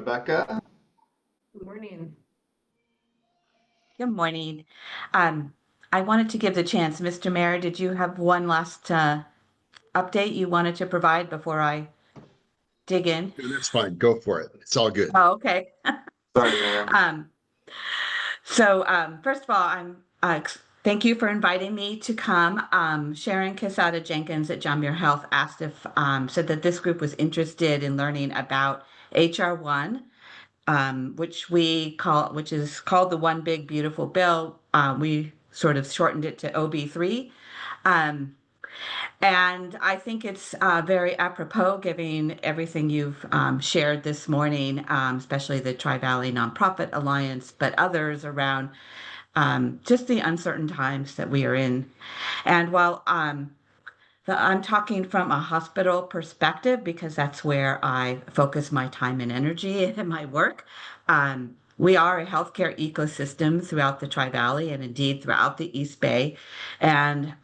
Rebecca? Good morning. Good morning. Um, I wanted to give the chance, Mr. Mayor, did you have one last update you wanted to provide before I dig in? Yeah, that's fine. Go for it. It's all good. Oh, okay. Sorry, Mayor. Um, First of all, thank you for inviting me to come. Sharon Quesada Jenkins at John Muir Health asked if said that this group was interested in learning about HR1, which is called the One Big Beautiful Bill. We sort of shortened it to OB3. Um, and I think it's very apropos, given everything you've shared this morning, especially the Tri Valley Nonprofit Alliance, but others around just the uncertain times that we are in. And while I'm talking from a hospital perspective, because that's where I focus my time and energy in my work. We are a healthcare ecosystem throughout the Tri Valley and indeed throughout the East Bay. And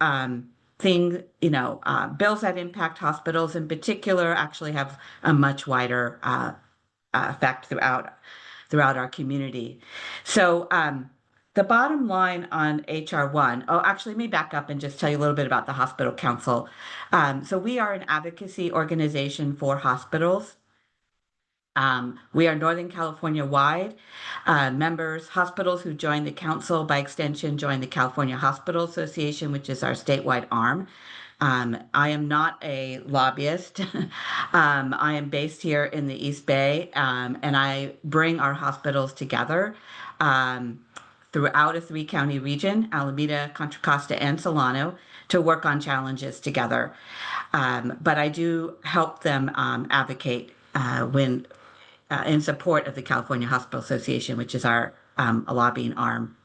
bills that impact hospitals in particular actually have a much wider effect throughout our community. So the bottom line on HR1, oh, actually, let me back up and just tell you a little bit about the Hospital Council. So we are an advocacy organization for hospitals. We are Northern California wide. Members, hospitals who join the council, by extension, join the California Hospital Association, which is our statewide arm. I am not a lobbyist. I am based here in the East Bay, and I bring our hospitals together throughout a three-county region, Alameda, Contra Costa, and Solano, to work on challenges together. But I do help them advocate when in support of the California Hospital Association, which is our a lobbying arm.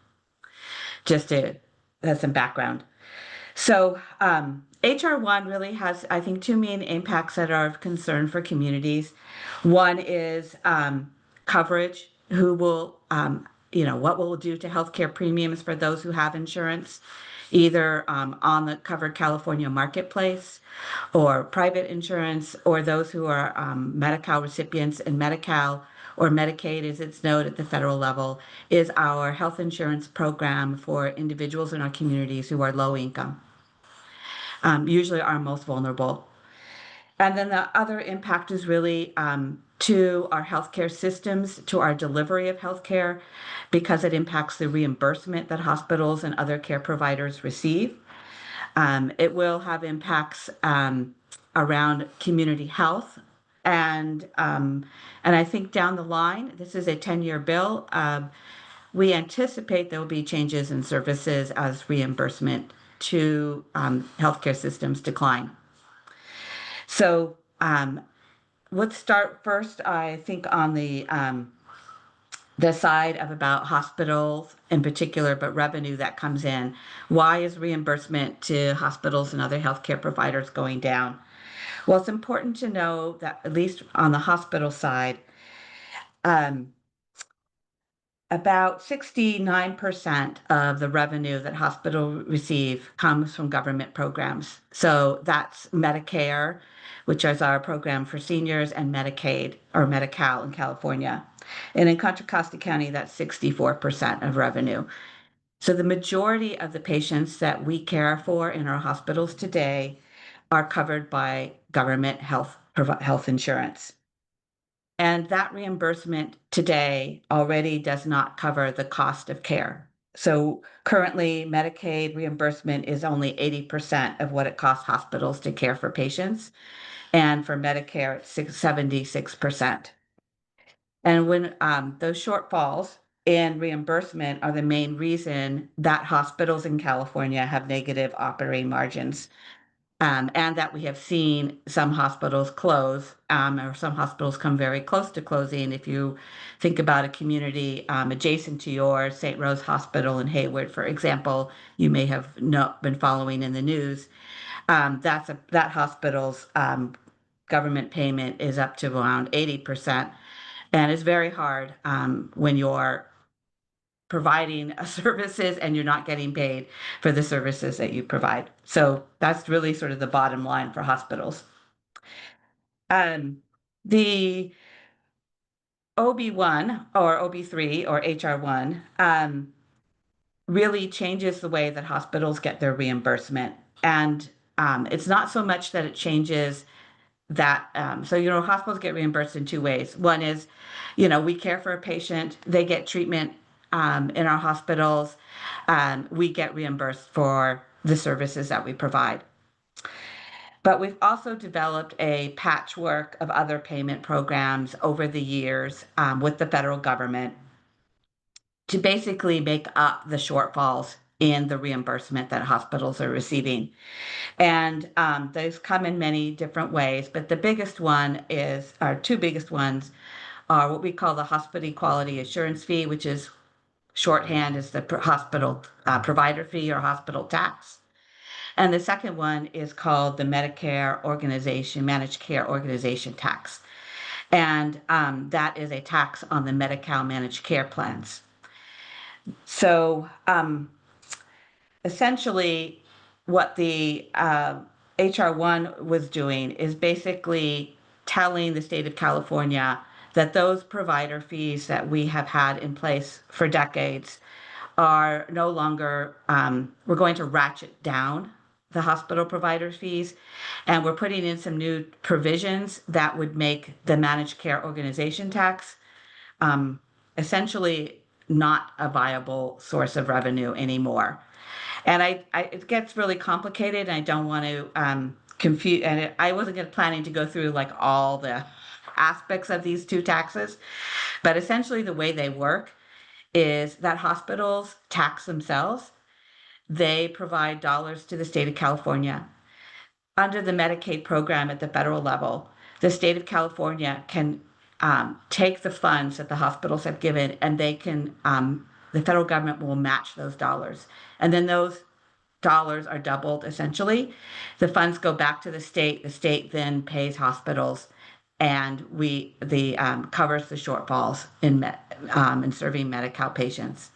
Just to have some background. So HR1 really has, I think, two main impacts that are of concern for communities. One is coverage, what will it do to healthcare premiums for those who have insurance, either on the covered California marketplace or private insurance, or those who are Medi-Cal recipients. And Medi-Cal, or Medicaid as it's known at the federal level, is our health insurance program for individuals in our communities who are low income, usually are most vulnerable. And then the other impact is really to our healthcare systems, to our delivery of healthcare, because it impacts the reimbursement that hospitals and other care providers receive. It will have impacts around community health. And I think down the line, this is a 10-year bill. We anticipate there will be changes in services as reimbursement to healthcare systems decline. So let's start first, I think, on the side of about hospitals in particular, but revenue that comes in. Why is reimbursement to hospitals and other healthcare providers going down? Well, it's important to know that at least on the hospital side, about 69% of the revenue that hospitals receive comes from government programs. So that's Medicare, which is our program for seniors, and Medicaid, or Medi-Cal in California. And in Contra Costa County, that's 64% of revenue. So the majority of the patients that we care for in our hospitals today are covered by government health insurance. And that reimbursement today already does not cover the cost of care. So currently, Medicaid reimbursement is only 80% of what it costs hospitals to care for patients. And for Medicare, it's 76%. And when those shortfalls in reimbursement are the main reason that hospitals in California have negative operating margins. And that we have seen some hospitals close, or some hospitals come very close to closing. If you think about a community adjacent to yours, St. Rose Hospital in Hayward, for example, you may have been following in the news. That hospital's government payment is up to around 80%, and it's very hard when you're providing services and you're not getting paid for the services that you provide. So that's really sort of the bottom line for hospitals. The OB1 or OB3 or HR1 really changes the way that hospitals get their reimbursement. And it's not so much that it changes that. Hospitals get reimbursed in two ways. One is, we care for a patient, they get treatment in our hospitals, we get reimbursed for the services that we provide. But we've also developed a patchwork of other payment programs over the years with the federal government to basically make up the shortfalls in the reimbursement that hospitals are receiving. And those come in many different ways, but the biggest one is, our two biggest ones are what we call the Hospital Quality Assurance Fee, which is shorthand is the hospital provider fee or hospital tax. And the second one is called the Medicare Organization, Managed Care Organization Tax. And that is a tax on the Medi-Cal managed care plans. So essentially, what the HR1 was doing is basically telling the state of California that those provider fees that we have had in place for decades are no longer, we're going to ratchet down the hospital provider fees, and we're putting in some new provisions that would make the managed care organization tax essentially not a viable source of revenue anymore. And it gets really complicated, and I don't want to confuse, and I wasn't planning to go through like all the aspects of these two taxes, but essentially the way they work is that hospitals tax themselves. They provide dollars to the state of California. Under the Medicaid program at the federal level, the state of California can take the funds that the hospitals have given, and they can, the federal government will match those dollars. And then those dollars are doubled essentially. The funds go back to the state then pays hospitals, and covers the shortfalls in serving Medi-Cal patients.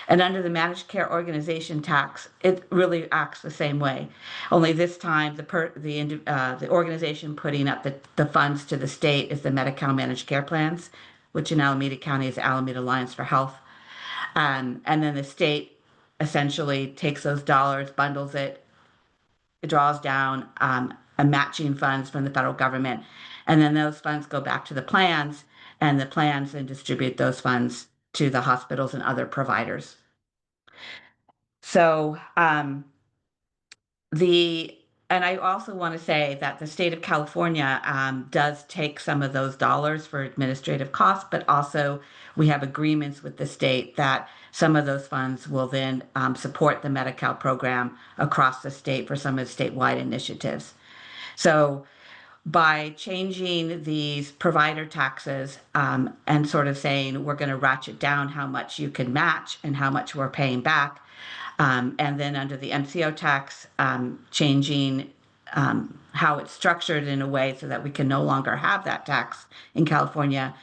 And under the managed care organization tax, it really acts the same way. Only this time, the organization putting up the funds to the state is the Medi-Cal managed care plans, which in Alameda County is Alameda Alliance for Health. And then the state essentially takes those dollars, bundles it draws down a matching funds from the federal government. And then those funds go back to the plans, and the plans then distribute those funds to the hospitals and other providers. So and I also want to say that the state of California does take some of those dollars for administrative costs, but also we have agreements with the state that some of those funds will then support the Medi-Cal program across the state for some of the statewide initiatives. So by changing these provider taxes and sort of saying we're going to ratchet down how much you can match and how much we're paying back, and then under the MCO tax, changing how it's structured in a way so that we can no longer have that tax in California.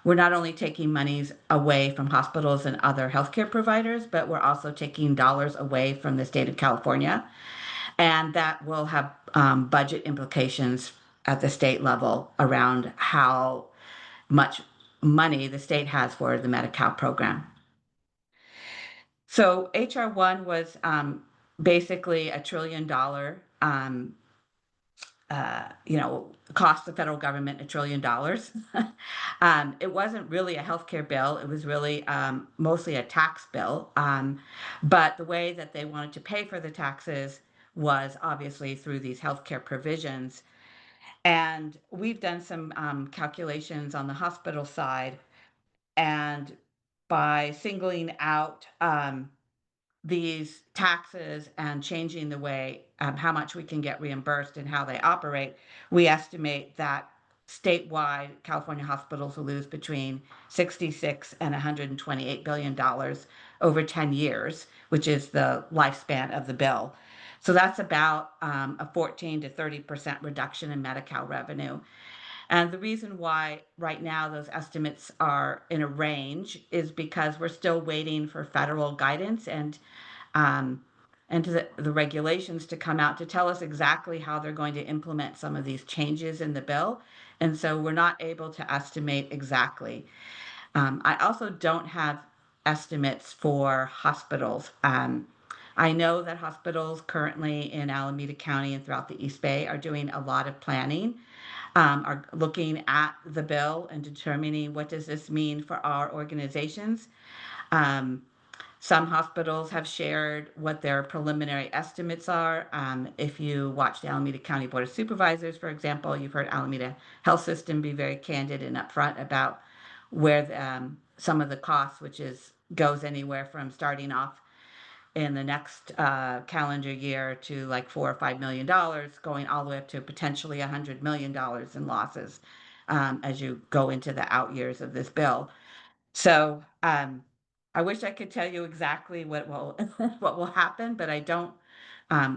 We're not only taking monies away from hospitals and other healthcare providers, but we're also taking dollars away from the state of California. And that will have budget implications at the state level around how much money the state has for the Medi-Cal program. So HR1 was basically $1 trillion, cost the federal government $1 trillion. It wasn't really a healthcare bill. It was really mostly a tax bill. But the way that they wanted to pay for the taxes was obviously through these healthcare provisions. And we've done some calculations on the hospital side, and by singling out these taxes and changing the way how much we can get reimbursed and how they operate, we estimate that statewide California hospitals will lose between $66 and $128 billion over 10 years, which is the lifespan of the bill. So that's about a 14 to 30% reduction in Medi-Cal revenue. And the reason why right now those estimates are in a range is because we're still waiting for federal guidance and to the regulations to come out to tell us exactly how they're going to implement some of these changes in the bill And so we're not able to estimate exactly. I also don't have estimates for hospitals. I know that hospitals currently in Alameda County and throughout the East Bay are doing a lot of planning, are looking at the bill and determining what does this mean for our organizations. Um, some hospitals have shared what their preliminary estimates are. If you watch the Alameda County Board of Supervisors, for example, you've heard Alameda Health System be very candid and upfront about where some of the costs, which goes anywhere from starting off in the next calendar year to like $4 or $5 million, going all the way up to potentially $100 million in losses as you go into the out years of this bill. So I wish I could tell you exactly what will what will happen, but I don't.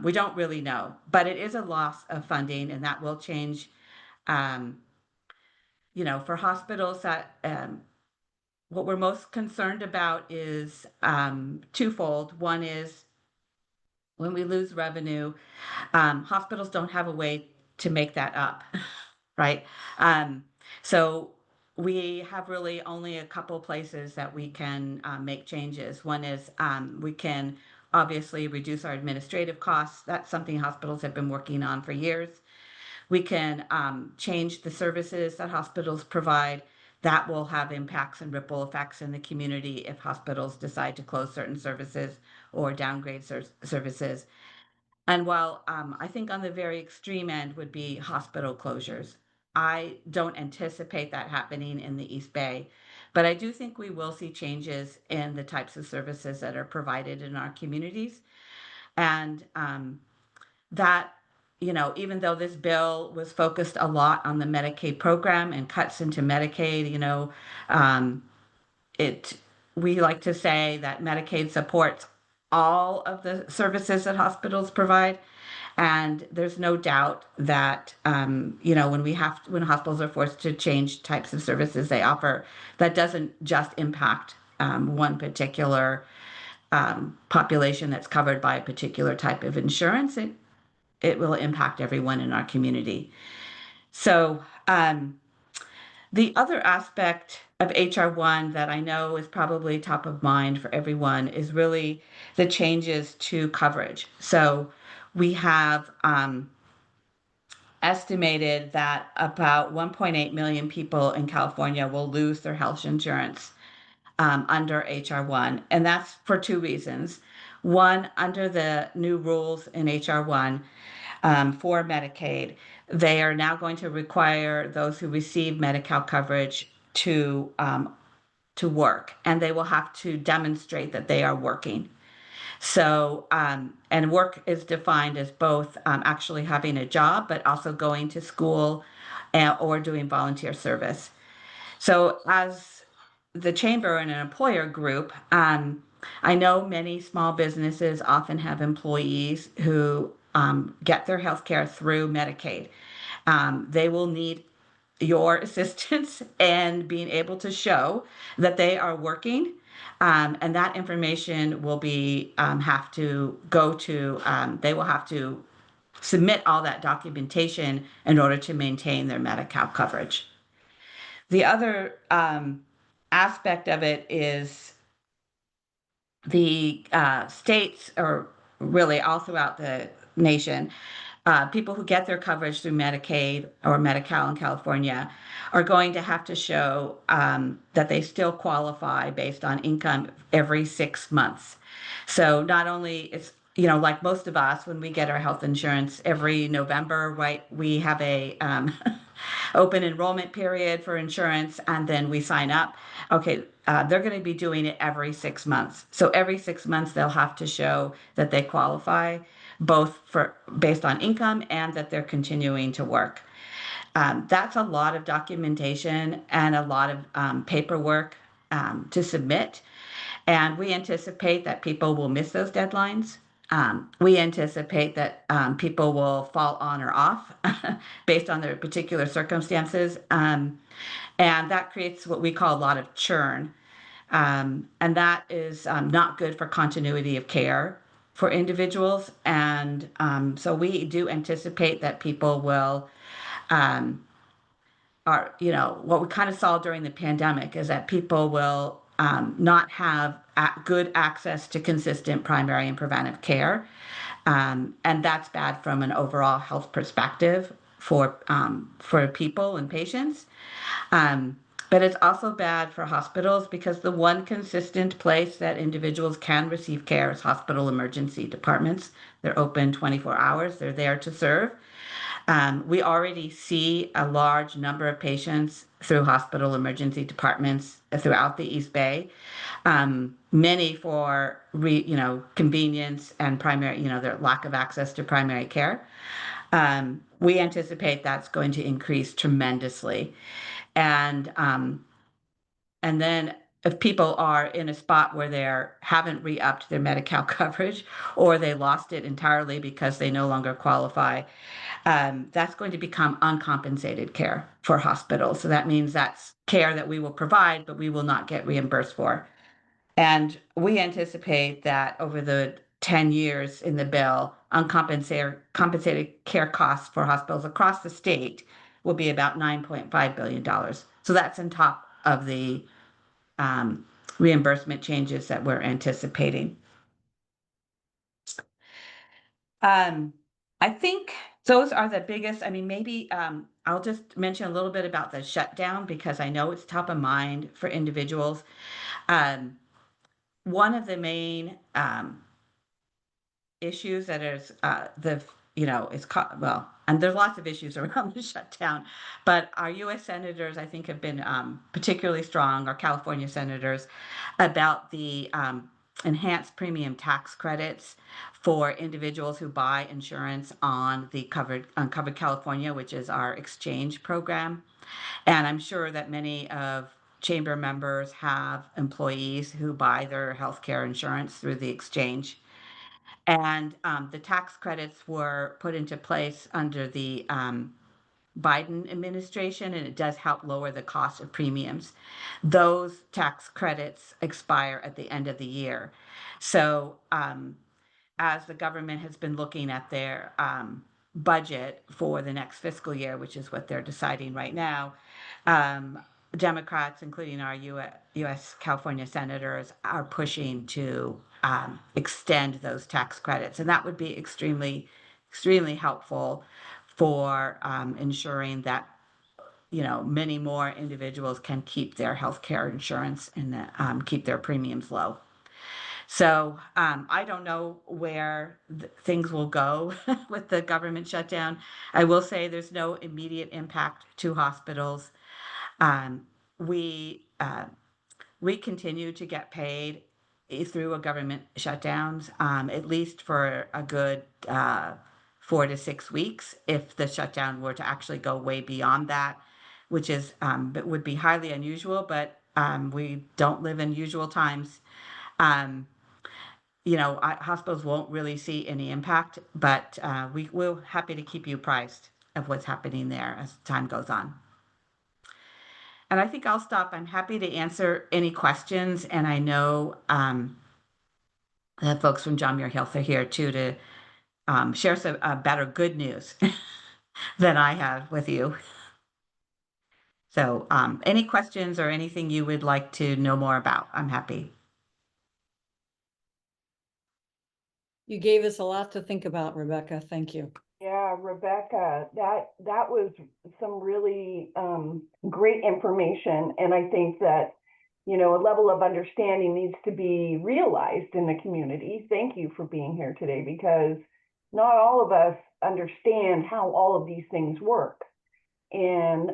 We don't really know. But it is a loss of funding, and that will change. Um, for hospitals, that what we're most concerned about is twofold. One is when we lose revenue, hospitals don't have a way to make that up, right? Um, so we have really only a couple places that we can make changes. One is we can obviously reduce our administrative costs. That's something hospitals have been working on for years. We can change the services that hospitals provide. That will have impacts and ripple effects in the community if hospitals decide to close certain services or downgrade services. And while I think on the very extreme end would be hospital closures, I don't anticipate that happening in the East Bay. But I do think we will see changes in the types of services that are provided in our communities. And that, even though this bill was focused a lot on the Medicaid program and cuts into Medicaid, um, it we like to say that Medicaid supports all of the services that hospitals provide. And there's no doubt that when hospitals are forced to change types of services they offer, that doesn't just impact one particular population that's covered by a particular type of insurance. It will impact everyone in our community. So the other aspect of HR1 that I know is probably top of mind for everyone is really the changes to coverage. So we have estimated that about 1.8 million people in California will lose their health insurance under HR1. And that's for two reasons. One, under the new rules in HR1 for Medicaid, they are now going to require those who receive Medi-Cal coverage to work, and they will have to demonstrate that they are working. So, and work is defined as both actually having a job, but also going to school or doing volunteer service. So, as the chamber and an employer group, I know many small businesses often have employees who get their health care through Medicaid. They will need your assistance and being able to show that they are working. And that information will have to go to, they will have to submit all that documentation in order to maintain their Medi-Cal coverage. The other aspect of it is the states, or really all throughout the nation, people who get their coverage through Medicaid or Medi-Cal in California are going to have to show that they still qualify based on income every 6 months. So not only it's, like most of us, when we get our health insurance every November, right, we have a open enrollment period for insurance, and then we sign up. Okay, they're going to be doing it every 6 months. So every 6 months, they'll have to show that they qualify both based on income and that they're continuing to work. That's a lot of documentation and a lot of paperwork to submit. And we anticipate that people will miss those deadlines. We anticipate that people will fall on or off based on their particular circumstances. And that creates what we call a lot of churn. And that is not good for continuity of care for individuals. And so we do anticipate that people will are, what we kind of saw during the pandemic is that people will not have good access to consistent primary and preventive care. And that's bad from an overall health perspective for people and patients. But it's also bad for hospitals because the one consistent place that individuals can receive care is hospital emergency departments. They're open 24 hours. They're there to serve. We already see a large number of patients through hospital emergency departments throughout the East Bay. Many for convenience and primary, their lack of access to primary care. We anticipate that's going to increase tremendously. And then if people are in a spot where they haven't re-upped their Medi-Cal coverage, or they lost it entirely because they no longer qualify, that's going to become uncompensated care for hospitals. So that means that's care that we will provide, but we will not get reimbursed for. And we anticipate that over the 10 years in the bill, compensated care costs for hospitals across the state will be about $9.5 billion. So that's on top of the reimbursement changes that we're anticipating. I think those are the biggest. I mean, maybe I'll just mention a little bit about the shutdown because I know it's top of mind for individuals. One of the main issues that is and there's lots of issues around the shutdown, but our U.S. senators, I think, have been particularly strong, our California senators, about the enhanced premium tax credits for individuals who buy insurance on Covered California, which is our exchange program. And I'm sure that many of chamber members have employees who buy their healthcare insurance through the exchange. And the tax credits were put into place under the Biden administration, and it does help lower the cost of premiums. Those tax credits expire at the end of the year. So as the government has been looking at their budget for the next fiscal year, which is what they're deciding right now, Democrats, including our U.S. California senators, are pushing to extend those tax credits. And that would be extremely, extremely helpful for ensuring that, many more individuals can keep their healthcare insurance and keep their premiums low. So I don't know where things will go with the government shutdown. I will say there's no immediate impact to hospitals. We continue to get paid through a government shutdowns, at least for a good 4 to 6 weeks. If the shutdown were to actually go way beyond that, which is would be highly unusual, but we don't live in usual times. Hospitals won't really see any impact, but we're happy to keep you apprised of what's happening there as time goes on. And I think I'll stop. I'm happy to answer any questions. And I know the folks from John Muir Health are here too to share some better good news than I have with you. So any questions or anything you would like to know more about, I'm happy. You gave us a lot to think about, Rebecca. Thank you. Yeah, Rebecca, that was some really great information. And I think that, a level of understanding needs to be realized in the community. Thank you for being here today, because not all of us understand how all of these things work. And,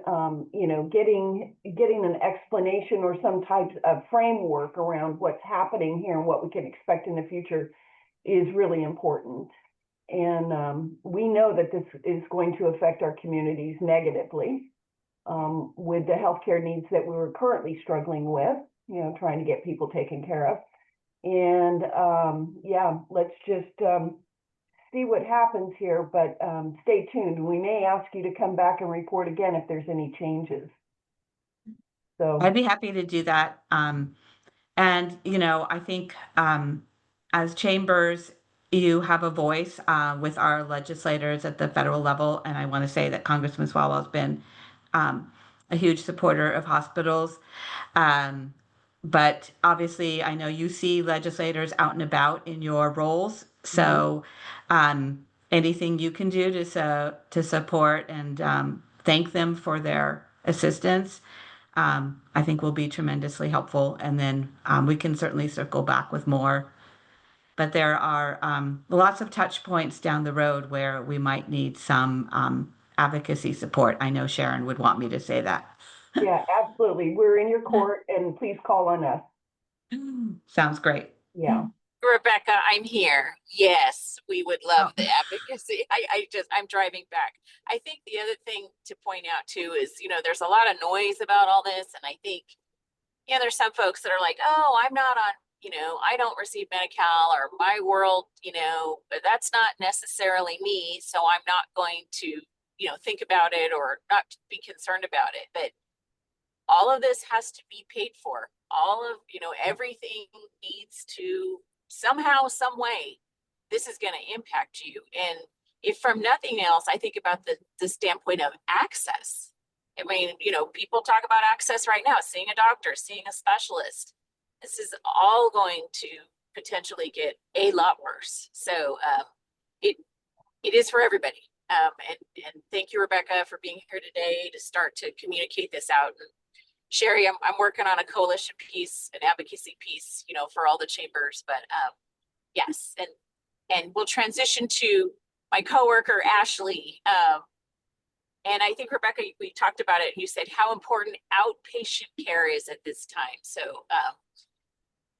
getting an explanation or some type of framework around what's happening here and what we can expect in the future is really important. And we know that this is going to affect our communities negatively with the healthcare needs that we were currently struggling with, trying to get people taken care of. And let's just see what happens here, but stay tuned. We may ask you to come back and report again if there's any changes. So I'd be happy to do that. And, I think as chambers, you have a voice with our legislators at the federal level. And I want to say that Congressman Swalwell has been a a huge supporter of hospitals. But obviously, I know you see legislators out and about in your roles. So anything you can do to support and thank them for their assistance, I think will be tremendously helpful. And then we can certainly circle back with more. But there are lots of touch points down the road where we might need some advocacy support. I know Sharon would want me to say that. Yeah, absolutely. We're in your court and please call on us. Sounds great. Yeah. Rebecca, I'm here. Yes, we would love the advocacy. I'm driving back. I think the other thing to point out too is, there's a lot of noise about all this. And I think, there's some folks that are like, oh, I'm not on, I don't receive Medi-Cal or my world, but that's not necessarily me. So I'm not going to, think about it or not be concerned about it. But all of this has to be paid for. All of, everything needs to somehow, some way, this is going to impact you. And if from nothing else, I think about the standpoint of access. I mean, people talk about access right now, seeing a doctor, seeing a specialist. This is all going to potentially get a lot worse. So it is for everybody. And thank you, Rebecca, for being here today to start to communicate this out. And Sherry, I'm working on a coalition piece, an advocacy piece, for all the chambers, but yes. And we'll transition to my coworker, Ashley. And I think, Rebecca, we talked about it. You said how important outpatient care is at this time. So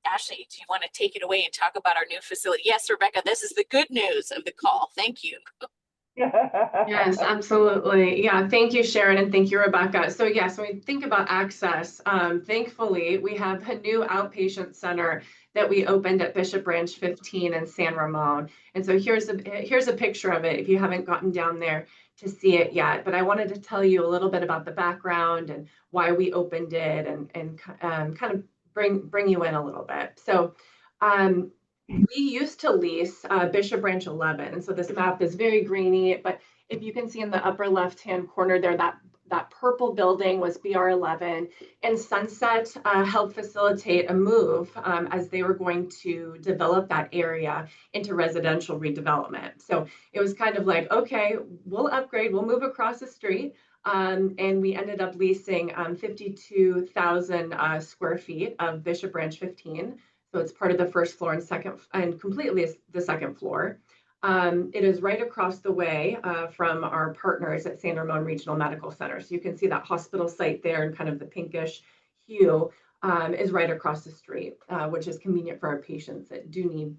Ashley, do you want to take it away and talk about our new facility? Yes, Rebecca, this is the good news of the call. Thank you. Yes, absolutely. Yeah, thank you, Sharon, and thank you, Rebecca. So yes, when we think about access, thankfully, we have a new outpatient center that we opened at Bishop Branch 15 in San Ramon. And so here's a picture of it if you haven't gotten down there to see it yet. But I wanted to tell you a little bit about the background and why we opened it and kind of bring you in a little bit. So we used to lease Bishop Branch 11. And so this map is very grainy, but if you can see in the upper left-hand corner there, that purple building was BR11, and Sunset helped facilitate a move as they were going to develop that area into residential redevelopment. So it was kind of like, okay, we'll upgrade, we'll move across the street. And we ended up leasing 52,000 square feet of Bishop Branch 15. So it's part of the first floor and completely the second floor. It is right across the way from our partners at San Ramon Regional Medical Center. So you can see that hospital site there and kind of the pinkish hue is right across the street, which is convenient for our patients that do need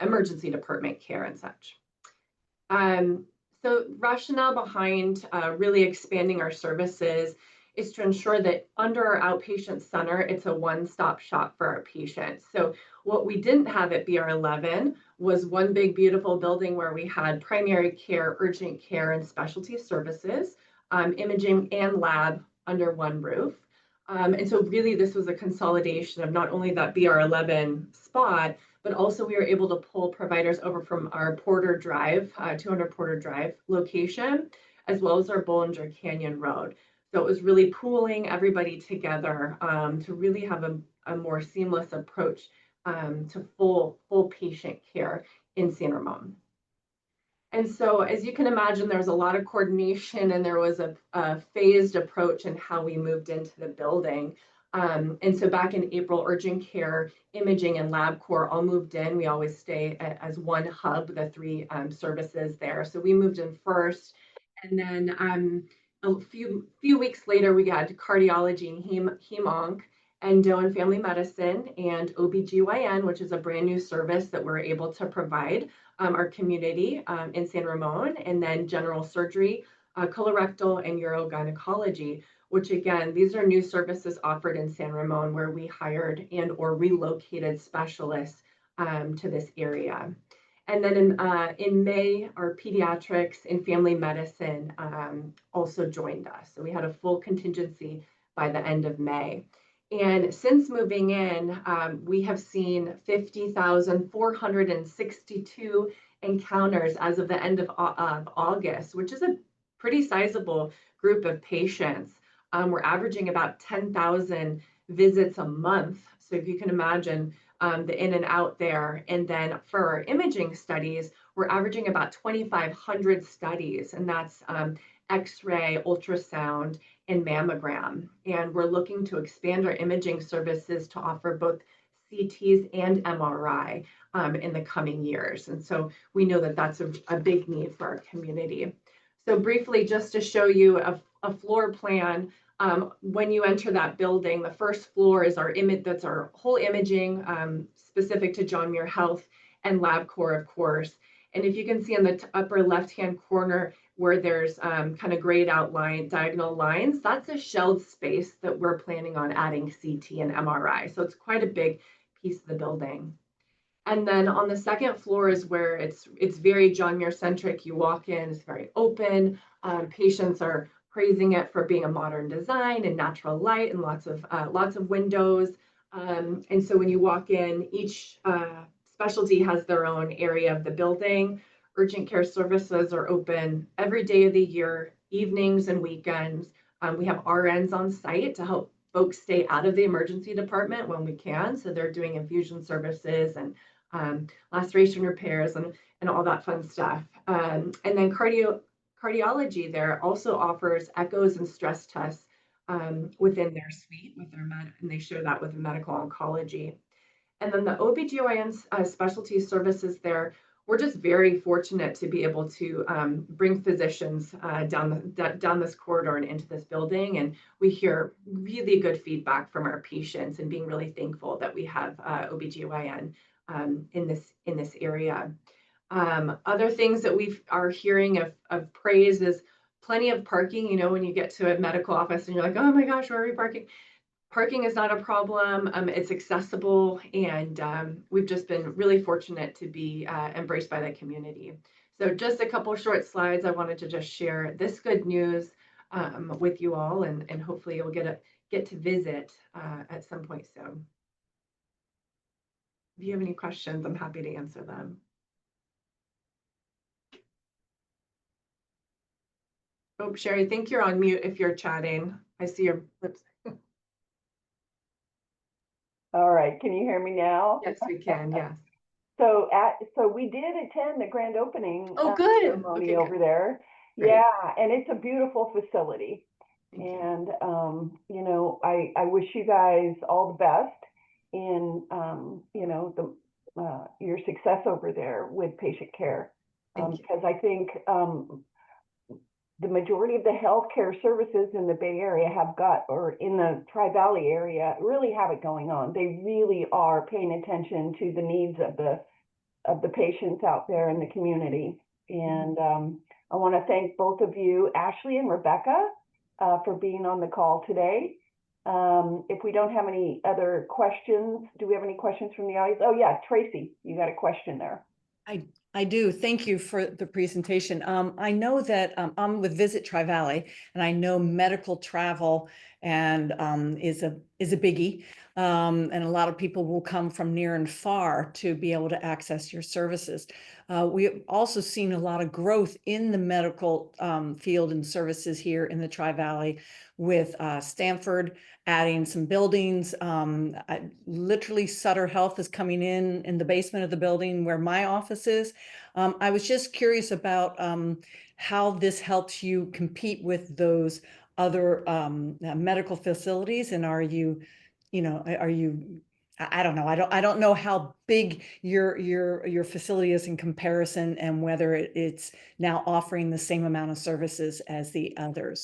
emergency department care and such. So rationale behind really expanding our services is to ensure that under our outpatient center, it's a one-stop shop for our patients. So what we didn't have at BR11 was one big, beautiful building where we had primary care, urgent care, and specialty services, imaging and lab under one roof. And so really this was a consolidation of not only that BR11 spot, but also we were able to pull providers over from our Porter Drive, 200 Porter Drive location, as well as our Bollinger Canyon Road. So it was really pooling everybody together to really have a more seamless approach to full patient care in San Ramon. And so, as you can imagine, there was a lot of coordination and there was a phased approach in how we moved into the building. And so back in April, urgent care, imaging, and LabCorp all moved in. We always stay as one hub, the three services there. So we moved in first, and then a few weeks later, we got cardiology and hem-onc, endo and family medicine, and OBGYN, which is a brand new service that we're able to provide our community in San Ramon, and then general surgery, colorectal, and urogynecology, which again, these are new services offered in San Ramon where we hired and or relocated specialists to this area. And then in May, our pediatrics and family medicine also joined us. So we had a full contingency by the end of May. And since moving in, we have seen 50,462 encounters as of the end of August, which is a pretty sizable group of patients we're averaging about 10,000 visits a month. So if you can imagine the in and out there. And then for our imaging studies, we're averaging about 2,500 studies, and that's X-ray, ultrasound, and mammogram. And we're looking to expand our imaging services to offer both CTs and MRI in the coming years. And so we know that that's a big need for our community. So briefly, just to show you a floor plan, when you enter that building, the first floor is our image, that's our whole imaging specific to John Muir Health and LabCorp, of course. And if you can see in the upper left-hand corner where there's kind of grayed out diagonal lines, that's a shelled space that we're planning on adding CT and MRI. So it's quite a big piece of the building. And then on the second floor is where it's very John Muir centric. You walk in, it's very open. Patients are praising it for being a modern design and natural light and lots of windows. And so when you walk in, each specialty has their own area of the building. Urgent care services are open every day of the year, evenings and weekends. We have RNs on site to help folks stay out of the emergency department when we can. So they're doing infusion services and laceration repairs and all that fun stuff. And then cardiology there also offers echoes and stress tests within their suite with their and they share that with medical oncology. And then the OBGYN specialty services there, we're just very fortunate to be able to bring physicians down this corridor and into this building. And we hear really good feedback from our patients and being really thankful that we have OBGYN in this area. Other things that we are hearing of praise is plenty of parking. You know, when you get to a medical office and you're like, oh my gosh, where are we parking? Parking is not a problem. It's accessible, and we've just been really fortunate to be embraced by the community. So just a couple short slides. I wanted to just share this good news with you all, and hopefully you'll get to visit at some point soon. If you have any questions, I'm happy to answer them. Oh, Sherry, I think you're on mute if you're chatting. I see your lips. All right, can you hear me now? Yes, we can, yes. So we did attend the grand opening Oh, good. ceremony Okay, over good. there. Great. Yeah, and it's a beautiful facility. Thank you. And you know, I wish you guys all the best in you know, your success over there with patient care. Thank you. Because I think the majority of the healthcare services in the Bay Area or in the Tri-Valley area really have it going on. They really are paying attention to the needs of the patients out there in the community. And I want to thank both of you, Ashley and Rebecca, for being on the call today. If we don't have any other questions, do we have any questions from the audience? Oh yeah, Tracy, you got a question there. I do. Thank you for the presentation. I know that I'm with Visit Tri-Valley, and I know medical travel and is a biggie. And a lot of people will come from near and far to be able to access your services. We've also seen a lot of growth in the medical field and services here in the Tri-Valley with Stanford adding some buildings. Literally Sutter Health is coming in the basement of the building where my office is. I was just curious about how this helps you compete with those other medical facilities, and are you I don't know. I don't know how big your facility is in comparison, and whether it's now offering the same amount of services as the other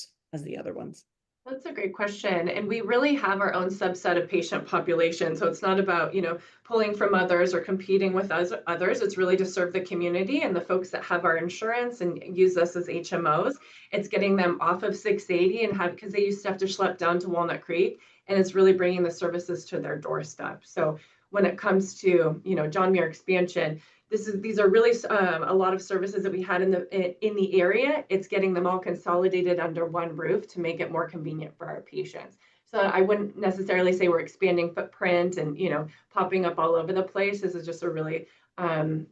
ones. That's a great question. And we really have our own subset of patient population. So it's not about, pulling from others or competing with others. It's really to serve the community and the folks that have our insurance and use us as HMOs. It's getting them off of 680 because they used to have to schlep down to Walnut Creek, and it's really bringing the services to their doorstep. So when it comes to, John Muir expansion, these are really a lot of services that we had in the area. It's getting them all consolidated under one roof to make it more convenient for our patients. So I wouldn't necessarily say we're expanding footprint and popping up all over the place. This is just a really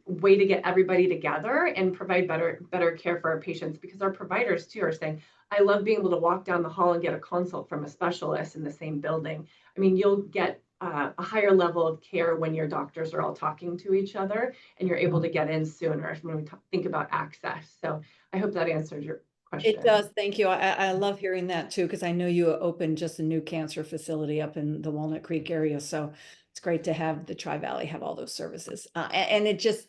way to get everybody together and provide better care for our patients, because our providers too are saying, I love being able to walk down the hall and get a consult from a specialist in the same building. I mean, you'll get a higher level of care when your doctors are all talking to each other and you're able to get in sooner when we think about access. So I hope that answers your question. It does. Thank you. I love hearing that too, because I know you opened just a new cancer facility up in the Walnut Creek area. So it's great to have the Tri-Valley have all those services. And it just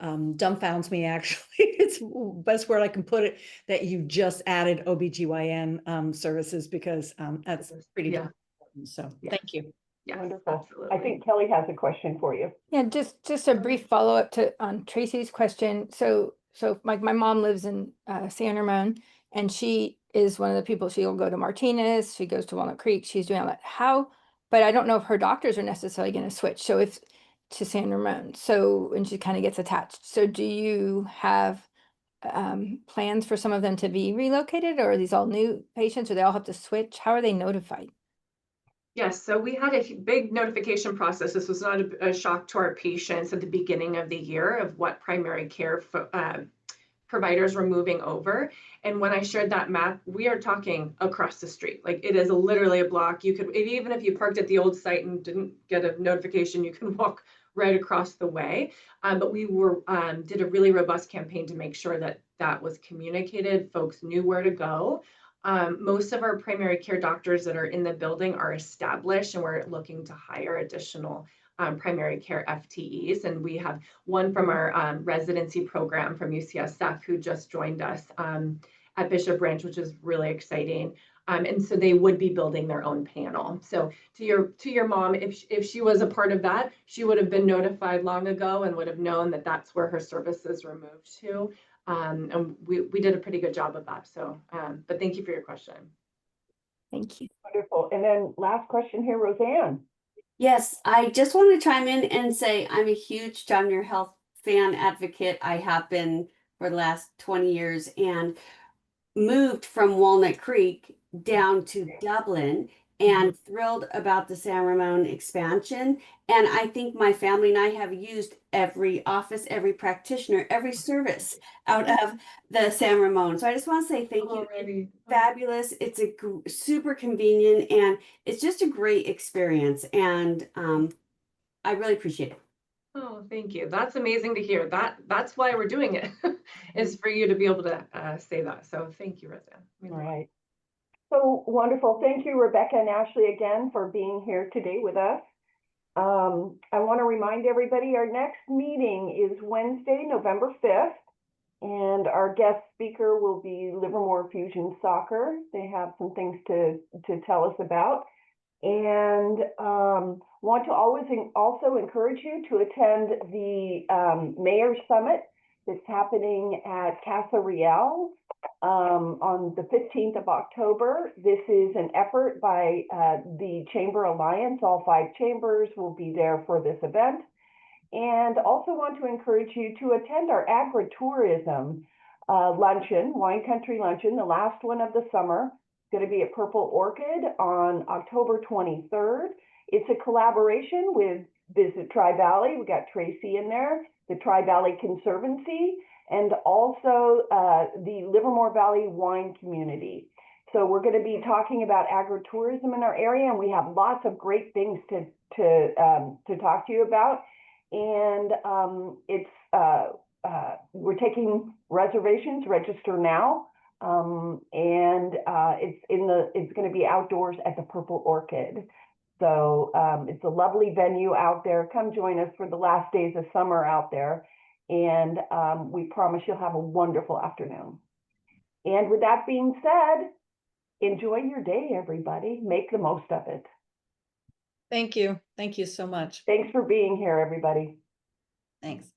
dumbfounds me, actually. It's the best word I can put it, that you just added OBGYN services, because that's pretty Yeah. important. So Yeah. thank you. Yes, Wonderful. absolutely. I think Kelly has a question for you. Yeah, just a brief follow-up to on Tracy's question. So my mom lives in San Ramon, and she is one of the people, she'll go to Martinez, she goes to Walnut Creek, she's doing all that. But I don't know if her doctors are necessarily going to switch. So if to San Ramon. So, and she kind of gets attached. So do you have plans for some of them to be relocated, or are these all new patients, or they all have to switch? How are they notified? Yes, so we had a big notification process. This was not a shock to our patients at the beginning of the year of what primary care providers were moving over. And when I shared that map, we are talking across the street. Like, it is literally a block. You could, even if you parked at the old site and didn't get a notification, you can walk right across the way. But we did a really robust campaign to make sure that that was communicated. Folks knew where to go. Most of our primary care doctors that are in the building are established, and we're looking to hire additional primary care FTEs. And we have one from our residency program from UCSF who just joined us at Bishop Branch, which is really exciting. And so they would be building their own panel. So to your mom, if she was a part of that, she would have been notified long ago and would have known that that's where her services were moved to. And we did a pretty good job of that. So, but thank you for your question. Thank you. Wonderful. And then last question here, Roseanne. Yes, I just want to chime in and say I'm a huge John Muir Health fan advocate. I have been for the last 20 years, and moved from Walnut Creek down to Dublin, and thrilled about the San Ramon expansion. And I think my family and I have used every office, every practitioner, every service out of the San Ramon. So I just want to say thank you. Already. Fabulous. It's a super convenient, and it's just a great experience. And I really appreciate it. Oh, thank you. That's amazing to hear. That's why we're doing it, is for you to be able to say that. So thank you, Roseanne. All right. So wonderful. Thank you, Rebecca and Ashley, again for being here today with us. I want to remind everybody our next meeting is Wednesday, November 5th, and our guest speaker will be Livermore Fusion Soccer. They have some things to tell us about. And want to also encourage you to attend the Mayor's Summit that's happening at Casa Real on the 15th of October. This is an effort by the Chamber Alliance. All 5 chambers will be there for this event. And also want to encourage you to attend our agritourism luncheon, Wine Country Luncheon, the last one of the summer. It's going to be at Purple Orchid on October 23rd. It's a collaboration with Visit Tri-Valley. We got Tracy in there, the Tri-Valley Conservancy, and also the Livermore Valley Wine Community. So we're going to be talking about agritourism in our area, and we have lots of great things to talk to you about. And we're taking reservations. Register now. It's going to be outdoors at the Purple Orchid. So it's a lovely venue out there. Come join us for the last days of summer out there. And we promise you'll have a wonderful afternoon. And with that being said, enjoy your day, everybody. Make the most of it. Thank you. Thank you so much. Thanks for being here, everybody. Thanks.